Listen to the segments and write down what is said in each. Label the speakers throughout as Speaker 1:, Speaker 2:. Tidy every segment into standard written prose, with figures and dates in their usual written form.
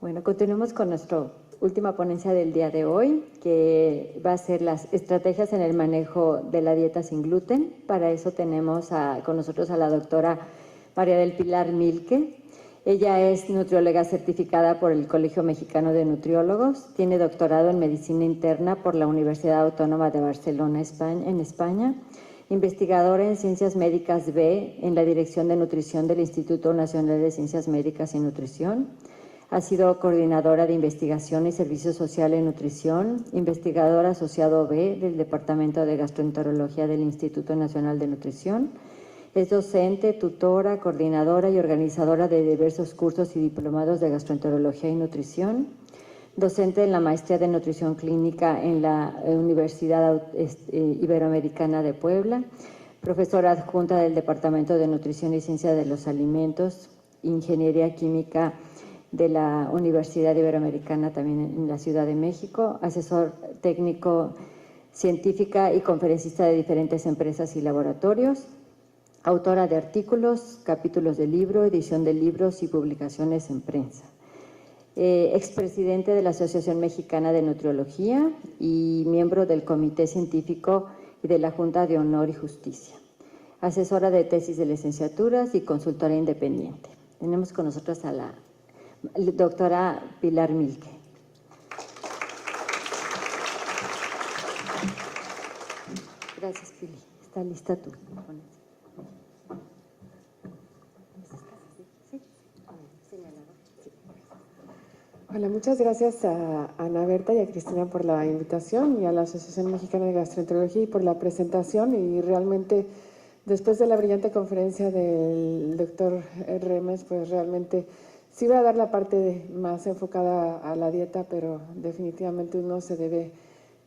Speaker 1: Bueno, continuamos con nuestra última ponencia del día de hoy, que va a ser las estrategias en el manejo de la dieta sin gluten. Para eso tenemos con nosotros a la doctora María del Pilar Milke. Ella es nutrióloga certificada por el Colegio Mexicano de Nutriólogos, tiene doctorado en Medicina Interna por la Universidad Autónoma de Barcelona, en España, investigadora en Ciencias Médicas B en la Dirección de Nutrición del Instituto Nacional de Ciencias Médicas y Nutrición. Ha sido coordinadora de investigación y servicio social en nutrición, investigadora asociado B del Departamento de Gastroenterología del Instituto Nacional de Nutrición. Es docente, tutora, coordinadora y organizadora de diversos cursos y diplomados de gastroenterología y nutrición. Docente en la maestría de nutrición clínica en la Universidad Iberoamericana de Puebla. Profesora adjunta del Departamento de Nutrición y Ciencia de los Alimentos, Ingeniería Química de la Universidad Iberoamericana también en la Ciudad de México, asesor técnico científica y conferencista de diferentes empresas y laboratorios, autora de artículos, capítulos de libro, edición de libros y publicaciones en prensa. Expresidente de la Asociación Mexicana de Nutriología y miembro del Comité Científico y de la Junta de Honor y Justicia. Asesora de tesis de licenciaturas y consultora independiente. Tenemos con nosotros a la doctora Pilar Milke. Gracias, Pili. ¿Está lista tú?
Speaker 2: Hola, muchas gracias a Ana Berta y a Cristina por la invitación y a la Asociación Mexicana de Gastroenterología y por la presentación. Y realmente, después de la brillante conferencia del doctor Remes, pues realmente sí voy a dar la parte más enfocada a la dieta, pero definitivamente uno se debe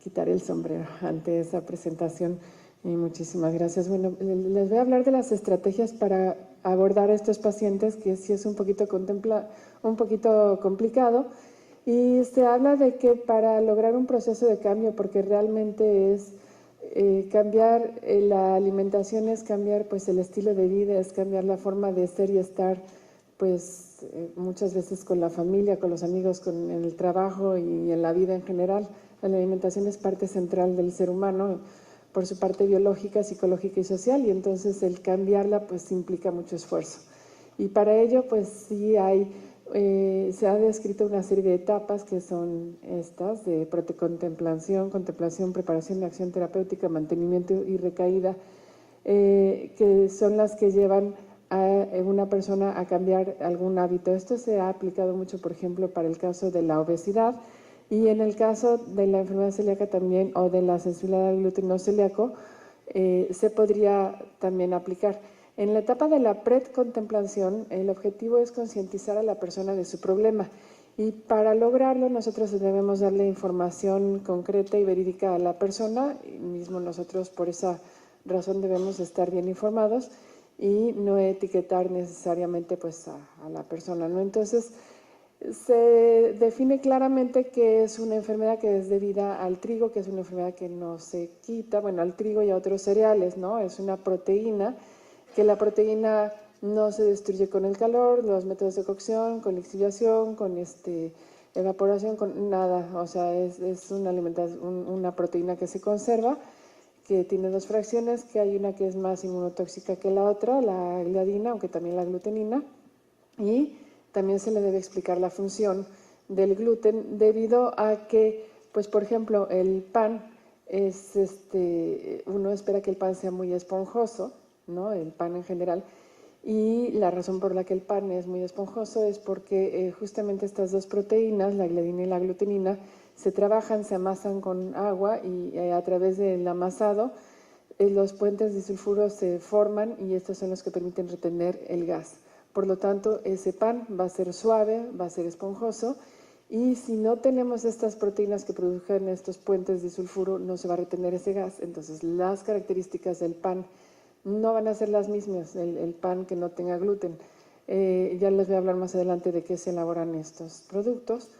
Speaker 2: quitar el sombrero ante esa presentación. Y muchísimas gracias. Bueno, les voy a hablar de las estrategias para abordar a estos pacientes, que sí es un poquito complicado. Y se habla de que para lograr un proceso de cambio, porque realmente es cambiar la alimentación, es cambiar pues el estilo de vida, es cambiar la forma de ser y estar pues muchas veces con la familia, con los amigos, en el trabajo y en la vida en general. La alimentación es parte central del ser humano por su parte biológica, psicológica y social, y entonces el cambiarla pues implica mucho esfuerzo. Y para ello pues sí se ha descrito una serie de etapas que son estas de contemplación, preparación, acción terapéutica, mantenimiento y recaída, que son las que llevan a una persona a cambiar algún hábito. Esto se ha aplicado mucho, por ejemplo, para el caso de la obesidad, y en el caso de la enfermedad celíaca también, o de la sensibilidad al gluten no celíaco, se podría también aplicar. En la etapa de la precontemplación, el objetivo es concientizar a la persona de su problema, y para lograrlo nosotros debemos darle información concreta y verídica a la persona, y mismo nosotros por esa razón debemos estar bien informados y no etiquetar necesariamente pues a la persona, ¿no? Entonces, se define claramente que es una enfermedad que es debida al trigo, que es una enfermedad que no se quita, bueno, al trigo y a otros cereales, ¿no? Es una proteína, que la proteína no se destruye con el calor, los métodos de cocción, con lixiviación, con evaporación, con nada. O sea, es una proteína que se conserva, que tiene dos fracciones, que hay una que es más inmunotóxica que la otra, la gliadina, aunque también la glutenina, y también se le debe explicar la función del gluten, debido a que, pues por ejemplo, el pan es, uno espera que el pan sea muy esponjoso, ¿no? El pan en general, y la razón por la que el pan es muy esponjoso es porque justamente estas dos proteínas, la gliadina y la glutenina, se trabajan, se amasan con agua, y a través del amasado los puentes disulfuros se forman, y estos son los que permiten retener el gas. Por lo tanto, ese pan va a ser suave, va a ser esponjoso, y si no tenemos estas proteínas que produzcan estos puentes disulfuro, no se va a retener ese gas. Entonces, las características del pan no van a ser las mismas, el pan que no tenga gluten. Ya les voy a hablar más adelante de qué se elaboran estos productos,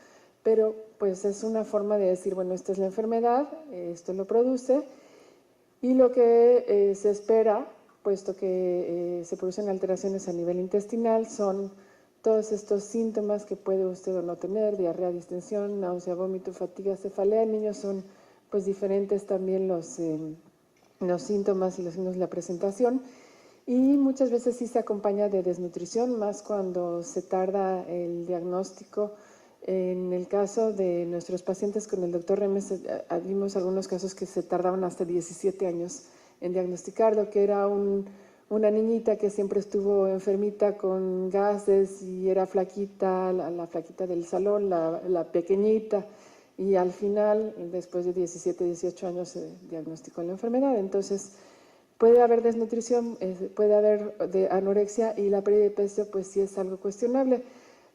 Speaker 2: pero pues es una forma de decir, bueno, esta es la enfermedad, esto lo produce, y lo que se espera, puesto que se producen alteraciones a nivel intestinal, son todos estos síntomas que puede usted o no tener, diarrea, distensión, náusea, vómito, fatiga, cefalea. En niños son pues diferentes también los síntomas y los signos de la presentación, y muchas veces sí se acompaña de desnutrición, más cuando se tarda el diagnóstico. En el caso de nuestros pacientes con el doctor Remes, vimos algunos casos que se tardaban hasta 17 años en diagnosticarlo, que era una niñita que siempre estuvo enfermita con gases y era flaquita, la flaquita del salón, la pequeñita, y al final, después de 17, 18 años, se diagnosticó la enfermedad. Entonces, puede haber desnutrición, puede haber de anorexia, y la pérdida de peso pues sí es algo cuestionable.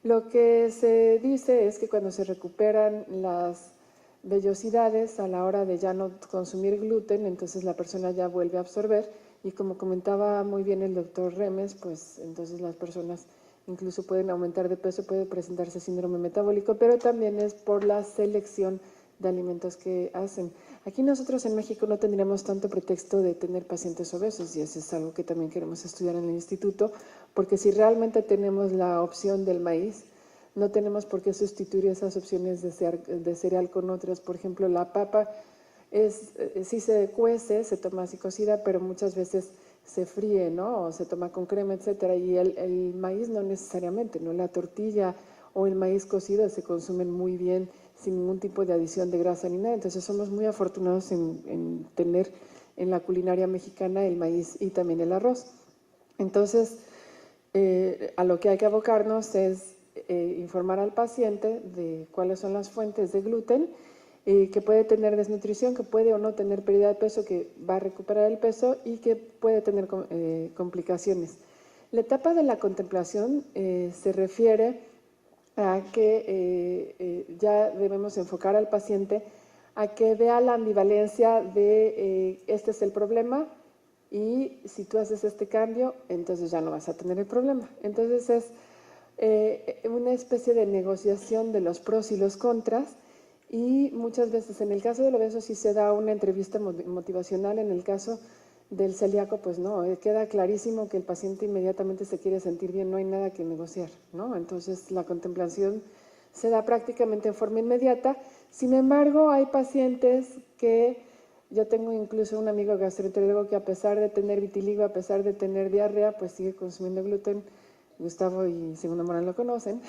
Speaker 2: Lo que se dice es que cuando se recuperan las vellosidades a la hora de ya no consumir gluten, entonces la persona ya vuelve a absorber, y como comentaba muy bien el doctor Remes, pues entonces las personas incluso pueden aumentar de peso, puede presentarse síndrome metabólico, pero también es por la selección de alimentos que hacen. Aquí nosotros en México no tendríamos tanto pretexto de tener pacientes obesos, y eso es algo que también queremos estudiar en el instituto, porque si realmente tenemos la opción del maíz, no tenemos por qué sustituir esas opciones de cereal con otras. Por ejemplo, la papa sí se cuece, se toma así cocida, pero muchas veces se fríe, ¿no? O se toma con crema, etcétera. Y el maíz no necesariamente, ¿no? La tortilla o el maíz cocido se consumen muy bien sin ningún tipo de adición de grasa ni nada. Entonces somos muy afortunados en tener en la culinaria mexicana el maíz y también el arroz. Entonces, a lo que hay que abocarnos es informar al paciente de cuáles son las fuentes de gluten, que puede tener desnutrición, que puede o no tener pérdida de peso, que va a recuperar el peso y que puede tener complicaciones. La etapa de la contemplación se refiere a que ya debemos enfocar al paciente a que vea la ambivalencia de este es el problema, y si tú haces este cambio, entonces ya no vas a tener el problema. Entonces es una especie de negociación de los pros y los contras, y muchas veces en el caso del obeso sí se da una entrevista motivacional. En el caso del celíaco, pues no, queda clarísimo que el paciente inmediatamente se quiere sentir bien, no hay nada que negociar, ¿no? Entonces la contemplación se da prácticamente en forma inmediata. Sin embargo, hay pacientes que, yo tengo incluso un amigo gastroenterólogo que a pesar de tener vitiligo, a pesar de tener diarrea, pues sigue consumiendo gluten. Gustavo y Segundo Morán lo conocen.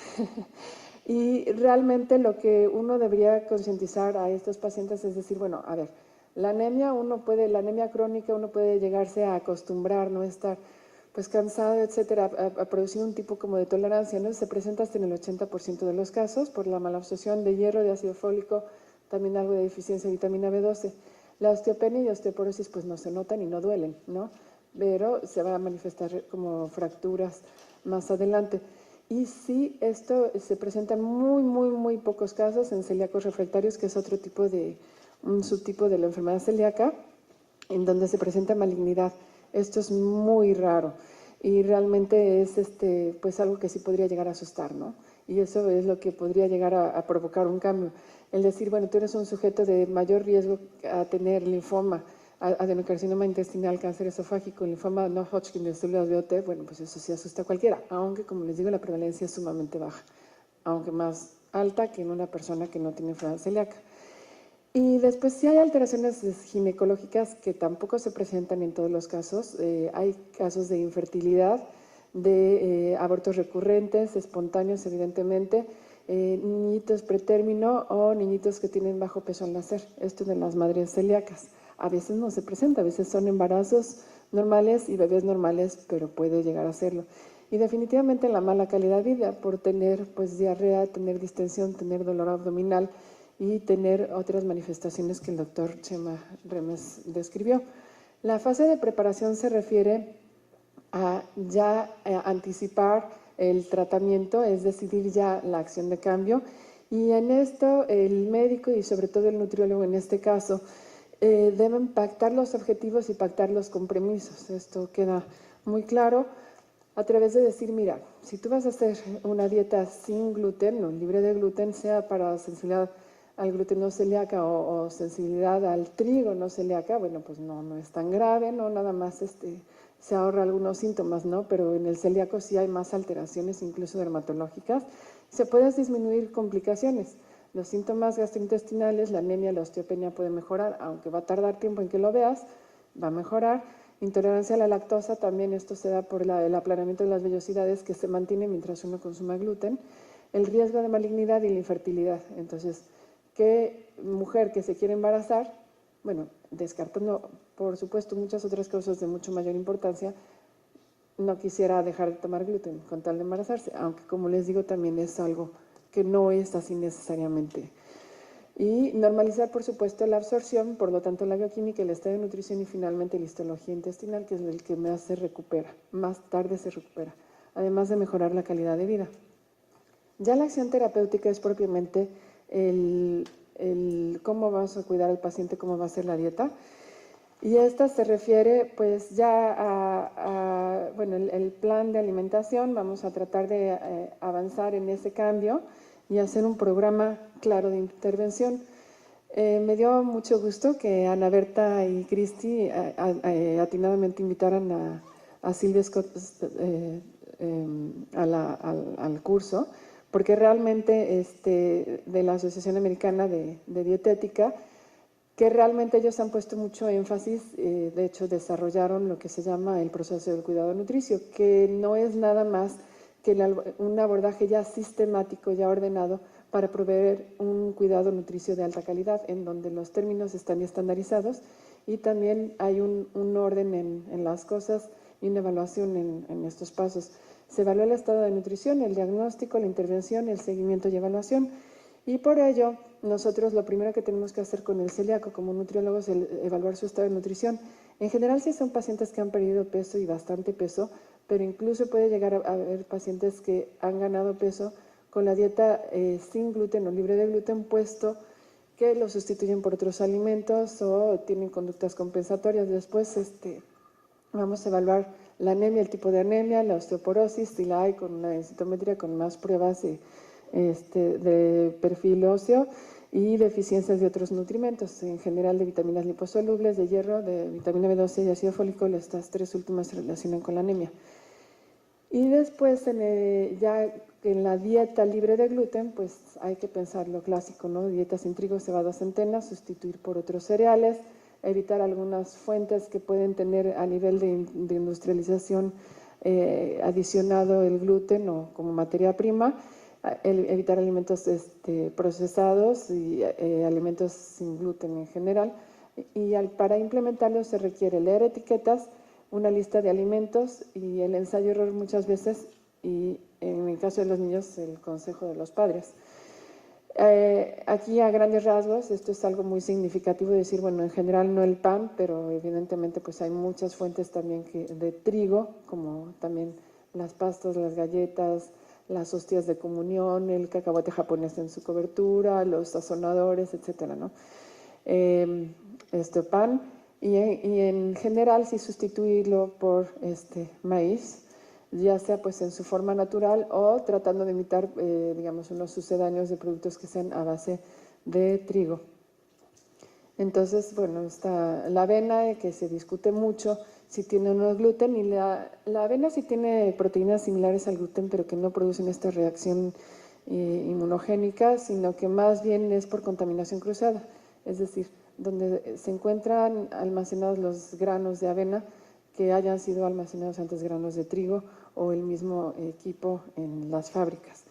Speaker 2: Y realmente lo que uno debería concientizar a estos pacientes es decir, bueno, a ver, la anemia crónica, uno puede llegarse a acostumbrar, no estar pues cansado, etcétera, a producir un tipo como de tolerancia, ¿no? Se presenta hasta en el 80% de los casos por la malabsorción de hierro, de ácido fólico, también algo de deficiencia de vitamina B12. La osteopenia y osteoporosis pues no se notan y no duelen, ¿no? Pero se va a manifestar como fracturas más adelante. Y sí, esto se presenta en muy pocos casos en celíacos refractarios, que es otro tipo un subtipo de la enfermedad celíaca, en donde se presenta malignidad. Esto es muy raro y realmente es pues algo que sí podría llegar a asustar, ¿no? Y eso es lo que podría llegar a provocar un cambio. El decir, bueno, tú eres un sujeto de mayor riesgo a tener linfoma, adenocarcinoma intestinal, cáncer esofágico, linfoma no Hodgkin de células de OT, bueno, pues eso sí asusta a cualquiera, aunque como les digo, la prevalencia es sumamente baja, aunque más alta que en una persona que no tiene enfermedad celíaca. Y después sí hay alteraciones ginecológicas que tampoco se presentan en todos los casos. Hay casos de infertilidad, de abortos recurrentes, espontáneos evidentemente, niñitos pretérmino o niñitos que tienen bajo peso al nacer. Esto de las madres celíacas. A veces no se presenta, a veces son embarazos normales y bebés normales, pero puede llegar a serlo. Y definitivamente la mala calidad de vida por tener pues diarrea, tener distensión, tener dolor abdominal y tener otras manifestaciones que el doctor Chema Remes describió. La fase de preparación se refiere a ya anticipar el tratamiento, es decidir ya la acción de cambio, y en esto el médico y sobre todo el nutriólogo en este caso deben pactar los objetivos y pactar los compromisos. Esto queda muy claro a través de decir, mira, si tú vas a hacer una dieta sin gluten, no libre de gluten, sea para sensibilidad al gluten no celíaca o sensibilidad al trigo no celíaca, bueno, pues no es tan grave, no nada más se ahorra algunos síntomas, ¿no? Pero en el celíaco sí hay más alteraciones, incluso dermatológicas. Se pueden disminuir complicaciones. Los síntomas gastrointestinales, la anemia, la osteopenia puede mejorar, aunque va a tardar tiempo en que lo veas, va a mejorar. Intolerancia a la lactosa, también esto se da por el aplanamiento de las vellosidades que se mantiene mientras uno consuma gluten. El riesgo de malignidad y la infertilidad. Entonces, ¿qué mujer que se quiere embarazar? Bueno, descartando, por supuesto, muchas otras causas de mucho mayor importancia, no quisiera dejar de tomar gluten con tal de embarazarse, aunque como les digo, también es algo que no es así necesariamente. Y normalizar, por supuesto, la absorción, por lo tanto, la bioquímica, el estado de nutrición y finalmente la histología intestinal, que es el que más se recupera, más tarde se recupera, además de mejorar la calidad de vida. Ya la acción terapéutica es propiamente el cómo vamos a cuidar al paciente, cómo va a ser la dieta. Y esta se refiere pues ya bueno, el plan de alimentación. Vamos a tratar de avanzar en ese cambio y hacer un programa claro de intervención. Me dio mucho gusto que Ana Berta y Cristi atinadamente invitaran a Silvia Scott al curso, porque realmente de la Asociación Americana de Dietética, que realmente ellos han puesto mucho énfasis, de hecho desarrollaron lo que se llama el proceso del cuidado nutricio, que no es nada más que un abordaje ya sistemático, ya ordenado, para proveer un cuidado nutricio de alta calidad, en donde los términos están estandarizados y también hay un orden en las cosas y una evaluación en estos pasos. Se evalúa el estado de nutrición, el diagnóstico, la intervención, el seguimiento y evaluación. Y por ello, nosotros lo primero que tenemos que hacer con el celíaco como nutriólogos es evaluar su estado de nutrición. En general, sí son pacientes que han perdido peso y bastante peso, pero incluso puede llegar a haber pacientes que han ganado peso con la dieta sin gluten o libre de gluten, puesto que lo sustituyen por otros alimentos o tienen conductas compensatorias. Después vamos a evaluar la anemia, el tipo de anemia, la osteoporosis, si la hay, con una densitometría, con más pruebas de perfil óseo y deficiencias de otros nutrimentos, en general de vitaminas liposolubles, de hierro, de vitamina B12 y ácido fólico. Estas tres últimas se relacionan con la anemia. Y después, ya en la dieta libre de gluten, pues hay que pensar lo clásico, ¿no? Dieta sin trigo, cebada, centeno, sustituir por otros cereales, evitar algunas fuentes que pueden tener a nivel de industrialización adicionado el gluten o como materia prima, evitar alimentos procesados y alimentos sin gluten en general. Y para implementarlo se requiere leer etiquetas, una lista de alimentos y el ensayo-error muchas veces, y en el caso de los niños, el consejo de los padres. Aquí a grandes rasgos, esto es algo muy significativo de decir, bueno, en general no el pan, pero evidentemente pues hay muchas fuentes también de trigo, como también las pastas, las galletas, las hostias de comunión, el cacahuate japonés en su cobertura, los sazonadores, etcétera, ¿no? Pan, y en general sí sustituirlo por maíz, ya sea pues en su forma natural o tratando de imitar, digamos, unos sucedáneos de productos que sean a base de trigo. Entonces, bueno, está la avena, que se discute mucho si tiene o no gluten, y la avena sí tiene proteínas similares al gluten, pero que no producen esta reacción inmunogénica, sino que más bien es por contaminación cruzada, es decir, donde se encuentran almacenados los granos de avena que hayan sido almacenados antes granos de trigo o el mismo equipo en las fábricas.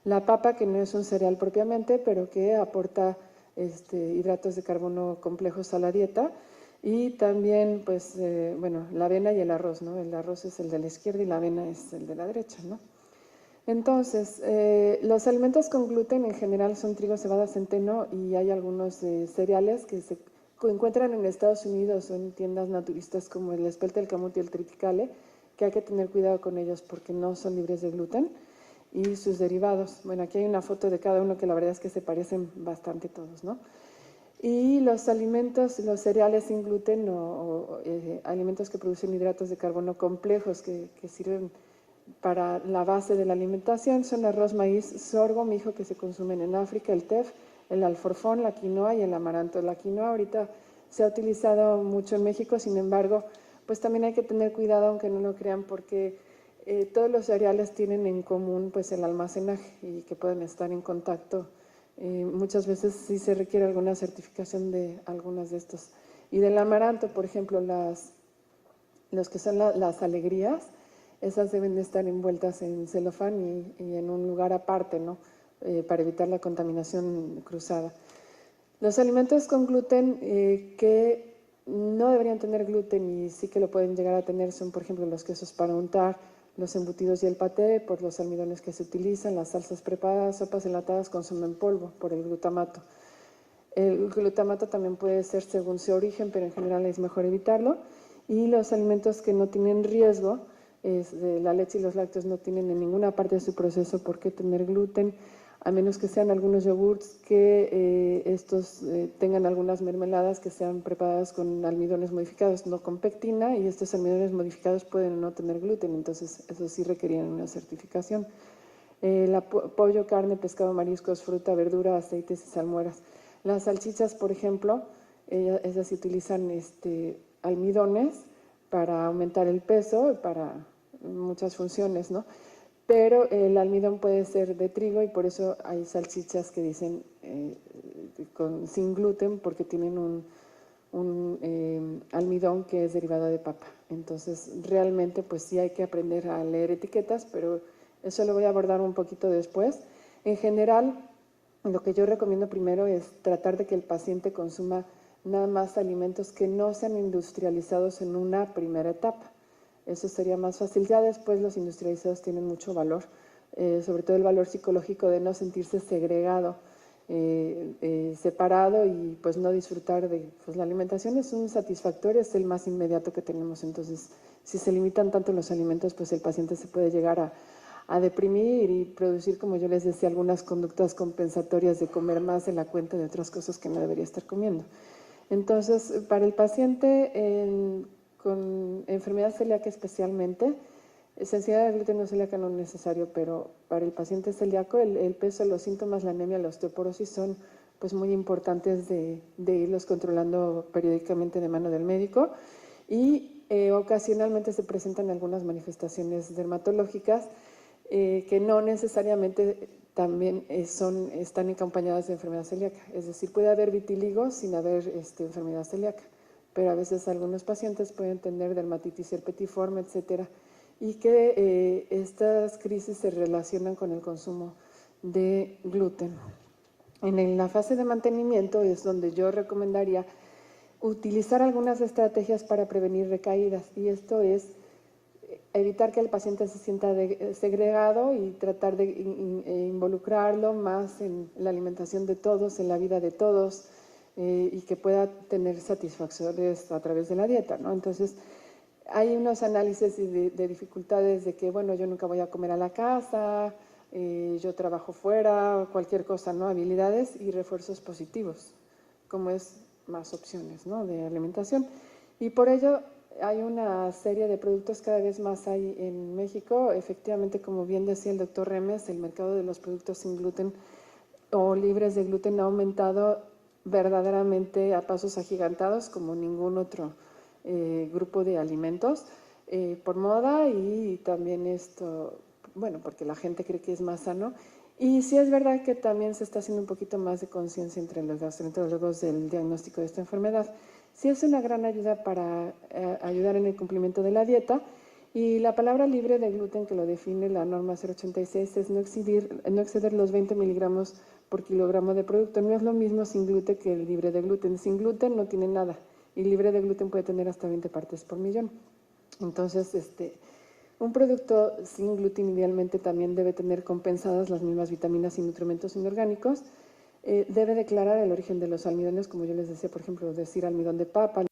Speaker 2: La papa, que no es un cereal propiamente, pero que aporta hidratos de carbono complejos a la dieta, y también, pues, bueno, la avena y el arroz, ¿no? El arroz es el de la izquierda y la avena es el de la derecha, ¿no? Entonces, los alimentos con gluten en general son trigo, cebada, centeno, y hay algunos cereales que se encuentran en Estados Unidos o en tiendas naturistas como el espelta, el camote y el triticale, que hay que tener cuidado con ellos porque no son libres de gluten, y sus derivados. Bueno, aquí hay una foto de cada uno que la verdad es que se parecen bastante todos, ¿no? Y los alimentos, los cereales sin gluten o alimentos que producen hidratos de carbono complejos que sirven para la base de la alimentación son arroz, maíz, sorgo, mijo, que se consumen en África, el tef, el alforfón, la quinoa y el amaranto. La quinoa ahorita se ha utilizado mucho en México, sin embargo, pues también hay que tener cuidado, aunque no lo crean, porque todos los cereales tienen en común pues el almacenaje y que pueden estar en contacto. Muchas veces sí se requiere alguna certificación de algunas de estos. Y del amaranto, por ejemplo, los que son las alegrías, esas deben de estar envueltas en celofán y en un lugar aparte, ¿no? Para evitar la contaminación cruzada. Los alimentos con gluten que no deberían tener gluten y sí que lo pueden llegar a tener son, por ejemplo, los quesos para untar, los embutidos y el paté, por los almidones que se utilizan, las salsas preparadas, sopas enlatadas consumen polvo por el glutamato. El glutamato también puede ser según su origen, pero en general es mejor evitarlo. Y los alimentos que no tienen riesgo, la leche y los lácteos no tienen en ninguna parte de su proceso por qué tener gluten, a menos que sean algunos yogurts que estos tengan algunas mermeladas que sean preparadas con almidones modificados, no con pectina, y estos almidones modificados pueden no tener gluten, entonces eso sí requerían una certificación. Pollo, carne, pescado, mariscos, fruta, verdura, aceites y salmueras. Las salchichas, por ejemplo, esas se utilizan almidones para aumentar el peso, para muchas funciones, ¿no? Pero el almidón puede ser de trigo y por eso hay salchichas que dicen sin gluten porque tienen un almidón que es derivado de papa. Entonces, realmente, pues sí hay que aprender a leer etiquetas, pero eso lo voy a abordar un poquito después. En general, lo que yo recomiendo primero es tratar de que el paciente consuma nada más alimentos que no sean industrializados en una primera etapa. Eso sería más fácil. Ya después los industrializados tienen mucho valor, sobre todo el valor psicológico de no sentirse segregado, separado y pues no disfrutar de... Pues la alimentación es un satisfactorio, es el más inmediato que tenemos. Entonces, si se limitan tanto los alimentos, pues el paciente se puede llegar a deprimir y producir, como yo les decía, algunas conductas compensatorias de comer más de la cuenta de otras cosas que no debería estar comiendo. Entonces, para el paciente con enfermedad celíaca especialmente, sensibilidad al gluten no celíaca no es necesario, pero para el paciente celíaco el peso, los síntomas, la anemia, la osteoporosis son pues muy importantes de irlos controlando periódicamente de mano del médico y ocasionalmente se presentan algunas manifestaciones dermatológicas que no necesariamente también están acompañadas de enfermedad celíaca. Es decir, puede haber vitíligo sin haber enfermedad celíaca, pero a veces algunos pacientes pueden tener dermatitis herpetiforme, etcétera, y que estas crisis se relacionan con el consumo de gluten. En la fase de mantenimiento es donde yo recomendaría utilizar algunas estrategias para prevenir recaídas, y esto es evitar que el paciente se sienta segregado y tratar de involucrarlo más en la alimentación de todos, en la vida de todos, y que pueda tener satisfacciones a través de la dieta, ¿no? Entonces, hay unos análisis de dificultades de que, bueno, yo nunca voy a comer a la casa, yo trabajo fuera, cualquier cosa, ¿no? Habilidades y refuerzos positivos, como es más opciones, ¿no? De alimentación. Y por ello hay una serie de productos, cada vez más hay en México. Efectivamente, como bien decía el doctor Remes, el mercado de los productos sin gluten o libres de gluten ha aumentado verdaderamente a pasos agigantados como ningún otro grupo de alimentos, por moda y también esto, bueno, porque la gente cree que es más sano. Y sí es verdad que también se está haciendo un poquito más de conciencia entre los gastroenterólogos del diagnóstico de esta enfermedad. Sí es una gran ayuda para ayudar en el cumplimiento de la dieta. Y la palabra libre de gluten, que lo define la norma 086, es no exceder los 20 miligramos por kilogramo de producto. No es lo mismo sin gluten que el libre de gluten. Sin gluten no tiene nada y libre de gluten puede tener hasta 20 partes por millón. Entonces, un producto sin gluten idealmente también debe tener compensadas las mismas vitaminas y nutrimentos inorgánicos. Debe declarar el origen de los almidones, como yo les decía, por ejemplo, decir almidón de papa,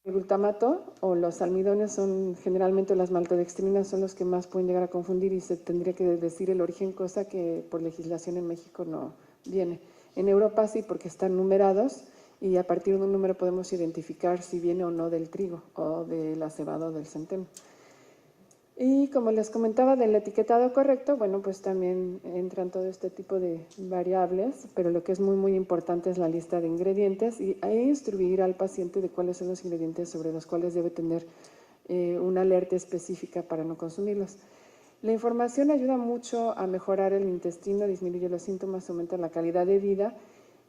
Speaker 2: El glutamato o los almidones son generalmente las maltodextrinas, son los que más pueden llegar a confundir y se tendría que decir el origen, cosa que por legislación en México no viene. En Europa sí, porque están numerados y a partir de un número podemos identificar si viene o no del trigo o de la cebada o del centeno. Y como les comentaba del etiquetado correcto, bueno, pues también entran todo este tipo de variables, pero lo que es muy importante es la lista de ingredientes e instruir al paciente de cuáles son los ingredientes sobre los cuales debe tener una alerta específica para no consumirlos. La información ayuda mucho a mejorar el intestino, disminuye los síntomas, aumenta la calidad de vida.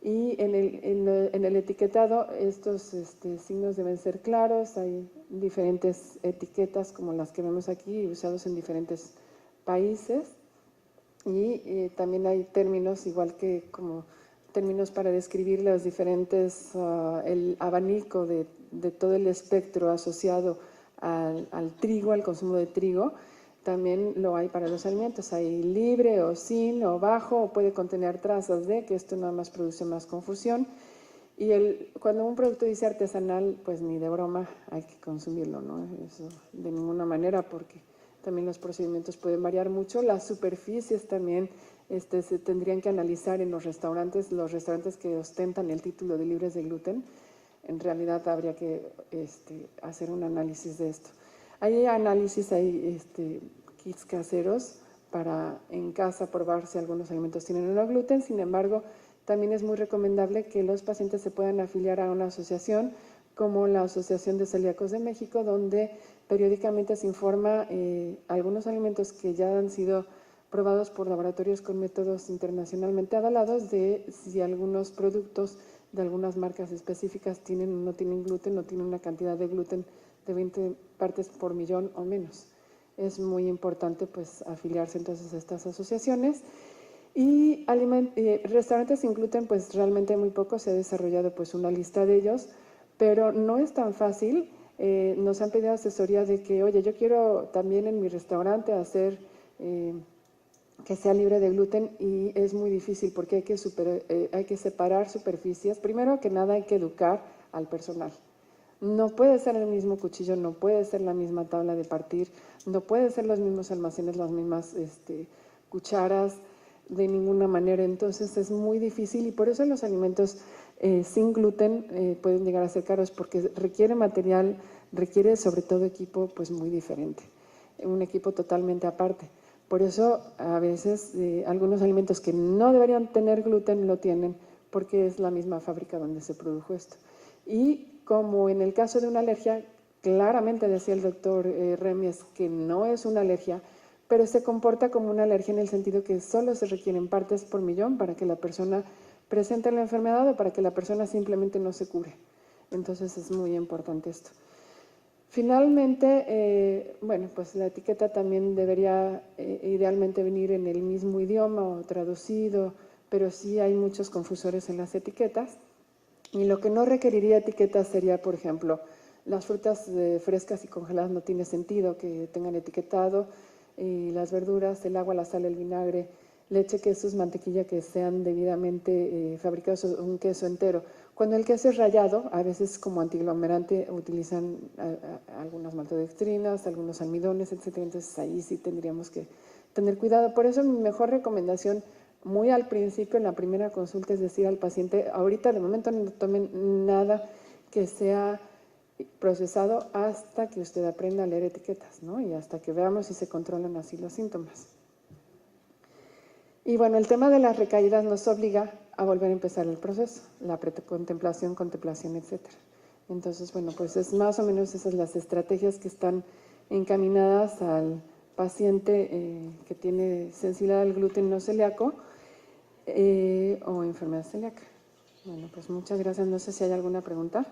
Speaker 2: Y en el etiquetado estos signos deben ser claros, hay diferentes etiquetas como las que vemos aquí usados en diferentes países y también hay términos igual que como términos para describir los diferentes, el abanico de todo el espectro asociado al trigo, al consumo de trigo. También lo hay para los alimentos, hay libre o sin o bajo, o puede contener trazas de, que esto nada más produce más confusión. Y cuando un producto dice artesanal, pues ni de broma hay que consumirlo, ¿no? Eso de ninguna manera, porque también los procedimientos pueden variar mucho. Las superficies también se tendrían que analizar en los restaurantes que ostentan el título de libres de gluten. En realidad habría que hacer un análisis de esto. Hay análisis, hay kits caseros para en casa probar si algunos alimentos tienen o no gluten. Sin embargo, también es muy recomendable que los pacientes se puedan afiliar a una asociación como la Asociación de Celíacos de México, donde periódicamente se informa algunos alimentos que ya han sido probados por laboratorios con métodos internacionalmente avalados de si algunos productos de algunas marcas específicas tienen o no tienen gluten, o tienen una cantidad de gluten de 20 partes por millón o menos. Es muy importante pues afiliarse entonces a estas asociaciones. Y restaurantes sin gluten, pues realmente muy poco, se ha desarrollado pues una lista de ellos, pero no es tan fácil. Nos han pedido asesoría de que, oye, yo quiero también en mi restaurante hacer que sea libre de gluten, y es muy difícil porque hay que separar superficies. Primero que nada hay que educar al personal. No puede ser el mismo cuchillo, no puede ser la misma tabla de partir, no puede ser los mismos almacenes, las mismas cucharas, de ninguna manera. Entonces es muy difícil y por eso los alimentos sin gluten pueden llegar a ser caros, porque requiere material, requiere sobre todo equipo pues muy diferente, un equipo totalmente aparte. Por eso a veces algunos alimentos que no deberían tener gluten lo tienen, porque es la misma fábrica donde se produjo esto. Y como en el caso de una alergia, claramente decía el doctor Remies que no es una alergia, pero se comporta como una alergia en el sentido que solo se requieren partes por millón para que la persona presente la enfermedad o para que la persona simplemente no se cure. Entonces es muy importante esto. Finalmente, bueno, pues la etiqueta también debería idealmente venir en el mismo idioma o traducido, pero sí hay muchos confusores en las etiquetas. Y lo que no requeriría etiquetas sería, por ejemplo, las frutas frescas y congeladas no tiene sentido que tengan etiquetado, y las verduras, el agua, la sal, el vinagre, leche, quesos, mantequilla que sean debidamente fabricados, un queso entero. Cuando el queso es rallado, a veces como antiglomerante utilizan algunas maltodextrinas, algunos almidones, etc. Entonces ahí sí tendríamos que tener cuidado. Por eso mi mejor recomendación muy al principio, en la primera consulta, es decir al paciente, ahorita de momento no tomen nada que sea procesado hasta que usted aprenda a leer etiquetas, ¿no? Y hasta que veamos si se controlan así los síntomas. Y bueno, el tema de las recaídas nos obliga a volver a empezar el proceso, la precontemplación, contemplación, etc. Entonces, bueno, pues es más o menos esas las estrategias que están encaminadas al paciente que tiene sensibilidad al gluten no celíaco o enfermedad celíaca. Bueno, pues muchas gracias. No sé si hay alguna pregunta.